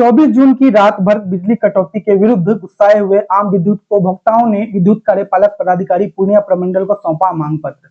24 जून की रात भर बिजली कटौती के विरुद्ध गुस्साए हुए आम विद्युत उपभोक्ताओं ने विद्युत कार्यपालक पदाधिकारी पूर्णिया प्रमंडल को सौंपा मांग पत्र।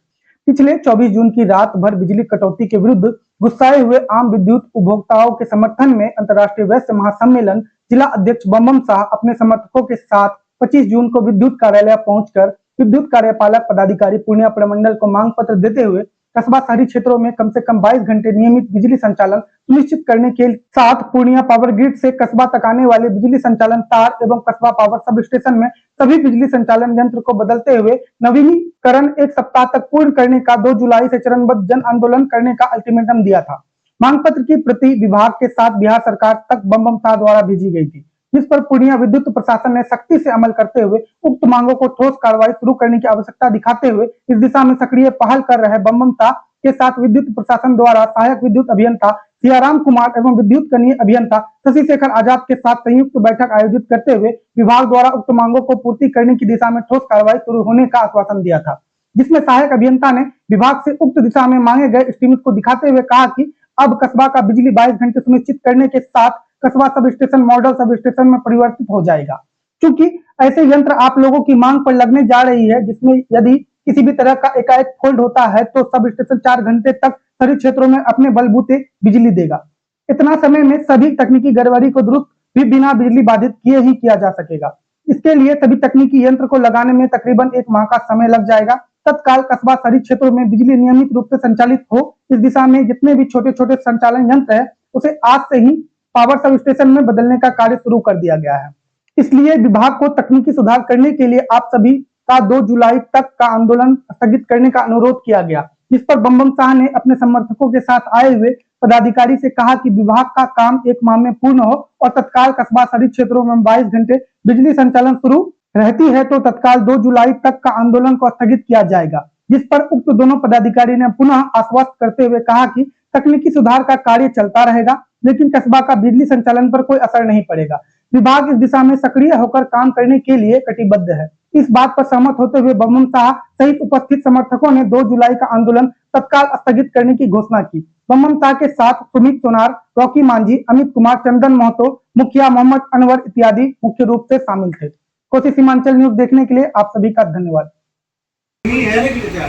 पिछले 24 जून की रात भर बिजली कटौती के विरुद्ध गुस्साए हुए आम विद्युत उपभोक्ताओं के समर्थन में अंतर्राष्ट्रीय वैश्य महासम्मेलन जिला अध्यक्ष बम शाह अपने समर्थकों के साथ 25 जून को विद्युत कार्यालय पहुंचकर विद्युत कार्यपालक पदाधिकारी पूर्णिया प्रमंडल को मांग पत्र देते हुए कस्बा शहरी क्षेत्रों में कम से कम 22 घंटे नियमित बिजली संचालन सुनिश्चित करने के साथ पूर्णिया पावर ग्रिड से कस्बा तक आने वाले बिजली संचालन तार एवं कस्बा पावर सब स्टेशन में सभी बिजली संचालन यंत्र को बदलते हुए नवीनीकरण एक सप्ताह तक पूर्ण करने का 2 जुलाई से चरणबद्ध जन आंदोलन करने का अल्टीमेटम दिया था। मांग पत्र की प्रति विभाग के साथ बिहार सरकार तक बम शाह द्वारा भेजी गई थी, जिस पर पूर्णिया विद्युत प्रशासन ने सख्ती से अमल करते हुए उक्त मांगों को ठोस कार्रवाई शुरू करने की आवश्यकता दिखाते हुए इस दिशा में सक्रिय पहल कर रहे बम शाह के साथ विद्युत प्रशासन द्वारा सहायक विद्युत अभियंता सियाराम कुमार एवं विद्युत कनीय अभियंता शशि शेखर आजाद के साथ संयुक्त बैठक आयोजित करते हुए विभाग द्वारा उक्त मांगों को पूर्ति करने की दिशा में ठोस कार्रवाई शुरू होने का आश्वासन दिया था, जिसमें सहायक अभियंता ने विभाग से उक्त दिशा में मांगे गए एस्टीमेट को दिखाते हुए कहा कि अब कस्बा का बिजली 22 घंटे सुनिश्चित करने के साथ कस्बा sub station model sub station में परिवर्तित हो जाएगा। चूंकि ऐसे यंत्र आप लोगों की मांग पर लगने जा रही है, जिसमें यदि किसी भी तरह का एकाएक फॉल्ट होता है तो सब स्टेशन 4 घंटे तक शहरी क्षेत्रों में अपने बलबूते बिजली देगा। इतना समय में सभी तकनीकी गड़बड़ी को दुरुस्त भी बिना बिजली बाधित किए ही किया जा सकेगा। इसके लिए सभी तकनीकी यंत्र को लगाने में तकरीबन 1 माह का समय लग जाएगा। तत्काल कस्बा शहरी क्षेत्रों में बिजली नियमित रूप से संचालित हो, इस दिशा में जितने भी छोटे छोटे संचालन यंत्र है उसे आज से ही पावर सब स्टेशन में बदलने का कार्य शुरू कर दिया गया है। इसलिए विभाग को तकनीकी सुधार करने के लिए आप सभी का 2 जुलाई तक का आंदोलन स्थगित करने का अनुरोध किया गया, जिस पर बम शाह ने अपने समर्थकों के साथ आए हुए पदाधिकारी से कहा कि विभाग का काम 1 माह में पूर्ण हो और तत्काल कस्बा शहरी क्षेत्रों में 22 घंटे बिजली संचालन शुरू रहती है तो तत्काल 2 जुलाई तक का आंदोलन को स्थगित किया जाएगा, जिस पर उक्त दोनों पदाधिकारी ने पुनः आश्वस्त करते हुए कहा कि तकनीकी सुधार का कार्य चलता रहेगा, लेकिन कस्बा का बिजली संचालन पर कोई असर नहीं पड़ेगा। विभाग इस दिशा में सक्रिय होकर काम करने के लिए कटिबद्ध है। इस बात पर सहमत होते हुए बम शाह सहित उपस्थित समर्थकों ने 2 जुलाई का आंदोलन तत्काल स्थगित करने की घोषणा की। बम शाह के साथ सुमित सोनार, रॉकी मांझी, अमित कुमार, चंदन महतो, मुखिया मोहम्मद अनवर इत्यादि मुख्य रूप से शामिल थे। कोसी सीमांचल न्यूज देखने के लिए आप सभी का धन्यवाद।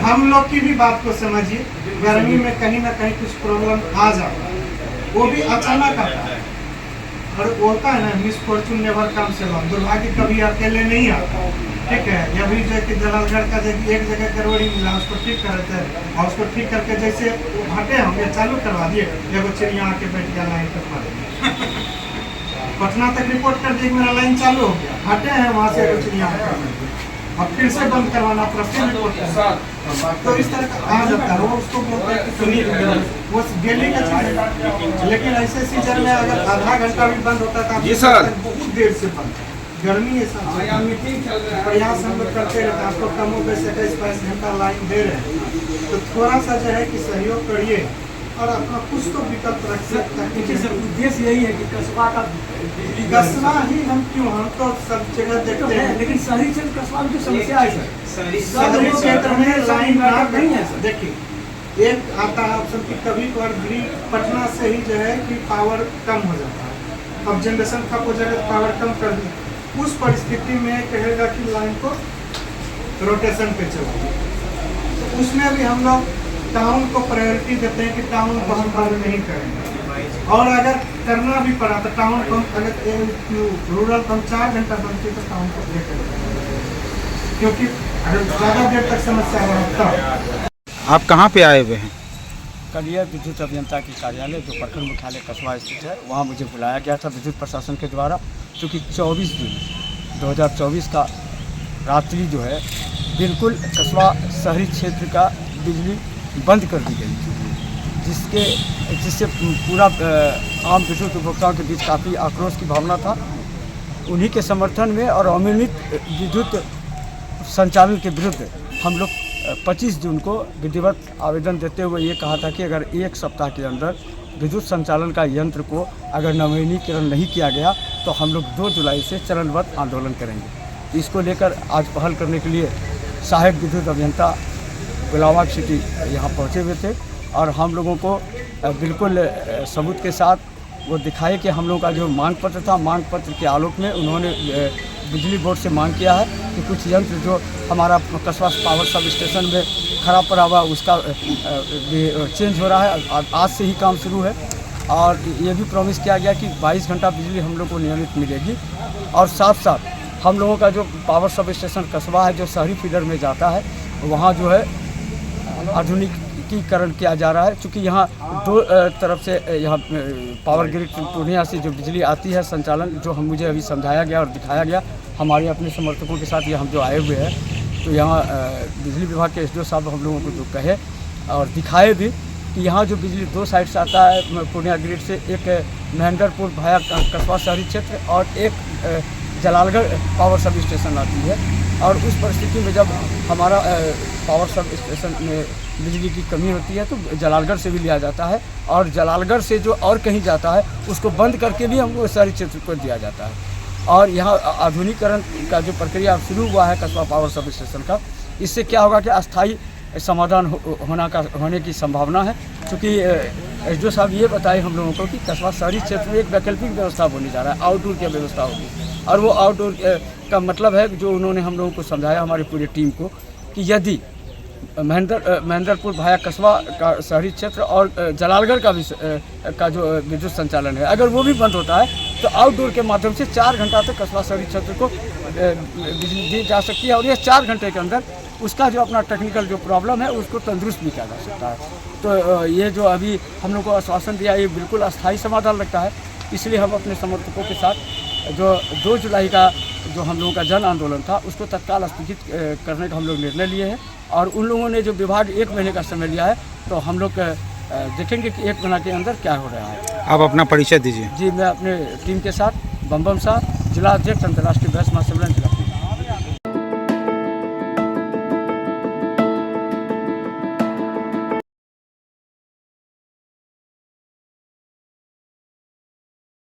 हम लोग की भी बात को समझिए, गर्मी में कहीं ना कहीं कुछ प्रॉब्लम आ जाता है, वो भी अचानक आता है और होता है ना, मिसफॉर्चून नेवर कम्स अलोन, दुर्भाग्य कभी अकेले नहीं आता। ठीक है, या भी जो कि जलालगढ़ का एक जगह गड़बड़ी मिला, उसको ठीक करते हैं और उसको ठीक करके जैसे हटे हम चालू करवा दिए, एगो चिड़िया आके बैठ गया लाइन पर पटना तक रिपोर्ट कर दिए, मेरा लाइन चालू हो गया, हटे हैं वहाँ से एगो चिड़िया अब फिर से बंद करवाना पड़ा, फिर रिपोर्ट तो इस तरह का आ जाता है। वो उसको बोलते हैं कि सुनिए वो डेली का चीज है, लेकिन ऐसे सीजन में अगर आधा घंटा भी बंद होता था बहुत देर से बंद, गर्मी ऐसा प्रयास हम लोग करते रहते हैं, आपको कम हो गए 27-22 घंटा लाइन दे रहे हैं, तो थोड़ा सा जो है कि सहयोग करिए और अपना कुछ तो विकल्प रख सकते हैं। देखिए सर, उद्देश्य यही है कि कस्बा का कस्बा ही हम क्यों, हम तो सब जगह देखते हैं, लेकिन शहरी क्षेत्र कस्बा में जो समस्या है सर, शहरी क्षेत्र में लाइन नहीं है सर। देखिए एक आता है ऑप्शन की कभी कभार ग्रिड पटना से ही जो है कि पावर कम हो जाता है, अब जनरेशन खप हो जाएगा, पावर कम कर दी, उस परिस्थिति में कहेगा कि लाइन को रोटेशन पे चलाओ, तो उसमें भी हम लोग टाउन को प्रायोरिटी देते हैं कि टाउन को हम बंद नहीं करेंगे, और अगर करना भी पड़ा तो टाउन को अगर रूरल को हम 4 घंटा बंद किए तो टाउन को ले करेंगे, क्योंकि अगर ज़्यादा देर तक समस्या है। आप कहाँ पे आए हुए हैं? कलिया विद्युत अभियंता की कार्यालय जो प्रखंड मुख्यालय कस्बा स्थित है, वहाँ मुझे बुलाया गया था विद्युत प्रशासन के द्वारा, क्योंकि 24 जून 2024 का रात्रि जो है बिल्कुल कस्बा शहरी क्षेत्र का बिजली बंद कर दी गई थी, जिससे पूरा आम विद्युत उपभोक्ताओं के बीच काफ़ी आक्रोश की भावना था। उन्हीं के समर्थन में और अनियमित विद्युत संचालन के विरुद्ध हम लोग 25 जून को विधिवत आवेदन देते हुए ये कहा था कि अगर 1 सप्ताह के अंदर विद्युत संचालन का यंत्र को अगर नवीनीकरण नहीं किया गया तो हम लोग 2 जुलाई से चरणबद्ध आंदोलन करेंगे। इसको लेकर आज पहल करने के लिए सहायक विद्युत अभियंता गुलाबाग सिटी यहाँ पहुँचे हुए थे और हम लोगों को बिल्कुल सबूत के साथ वो दिखाए कि हम लोगों का जो मांग पत्र था, मांग पत्र के आलोक में उन्होंने बिजली बोर्ड से मांग किया है कि कुछ यंत्र जो हमारा कस्बा पावर सब स्टेशन में खराब पड़ा हुआ उसका चेंज हो रहा है। आज से ही काम शुरू है और ये भी प्रॉमिस किया गया कि 22 घंटा बिजली हम लोग को नियमित मिलेगी। और साथ साथ हम लोगों का जो पावर सब स्टेशन कस्बा है जो शहरी फीडर में जाता है वहाँ जो है आधुनिकीकरण किया जा रहा है, क्योंकि यहाँ दो तरफ से यहाँ पावर ग्रिड पूर्णिया से जो बिजली आती है संचालन जो मुझे अभी समझाया गया और दिखाया गया हमारे अपने समर्थकों के साथ, ये हम जो आए हुए हैं तो यहाँ बिजली विभाग के एसडीओ साहब हम लोगों को जो कहे और दिखाए भी कि यहाँ जो बिजली दो साइड से आता है पूर्णिया ग्रिड से, एक महेंद्रपुर भाया कस्बा शहरी क्षेत्र और एक जलालगढ़ पावर सब स्टेशन आती है। और उस परिस्थिति में जब हमारा पावर सब स्टेशन में बिजली की कमी होती है तो जलालगढ़ से भी लिया जाता है और जलालगढ़ से जो और कहीं जाता है उसको बंद करके भी हमको शहरी क्षेत्र को दिया जाता है। और यहाँ आधुनिकीकरण का जो प्रक्रिया शुरू हुआ है कस्बा पावर सब स्टेशन का, इससे क्या होगा कि अस्थायी समाधान होने की संभावना है, क्योंकि एसडीओ साहब ये बताए हम लोगों को कि कस्बा शहरी क्षेत्र में एक वैकल्पिक व्यवस्था होने जा रहा है, आउटडोर की व्यवस्था होगी। और वो आउटडोर का मतलब है जो उन्होंने हम लोगों को समझाया हमारी पूरी टीम को कि यदि महेंद्रपुर भाया कस्बा का शहरी क्षेत्र और जलालगढ़ का भी का जो विद्युत संचालन है अगर वो भी बंद होता है तो आउटडोर के माध्यम से 4 घंटा तक कस्बा शहरी क्षेत्र को बिजली दी जा सकती है और ये 4 घंटे के अंदर उसका जो अपना टेक्निकल जो प्रॉब्लम है उसको तंदुरुस्त भी किया जा सकता है। तो ये जो अभी हम लोग को आश्वासन दिया ये बिल्कुल अस्थायी समाधान लगता है, इसलिए हम अपने समर्थकों के साथ जो 2 जुलाई का जो हम लोगों का जन आंदोलन था उसको तत्काल स्थगित करने का हम लोग निर्णय लिए हैं। और उन लोगों ने जो विभाग 1 महीने का समय लिया है तो हम लोग देखेंगे कि 1 महीना के अंदर क्या हो रहा है। आप अपना परिचय दीजिए। जी, मैं अपने टीम के साथ बम शाह, जिला अध्यक्ष अंतर्राष्ट्रीय बहस महासम्मेलन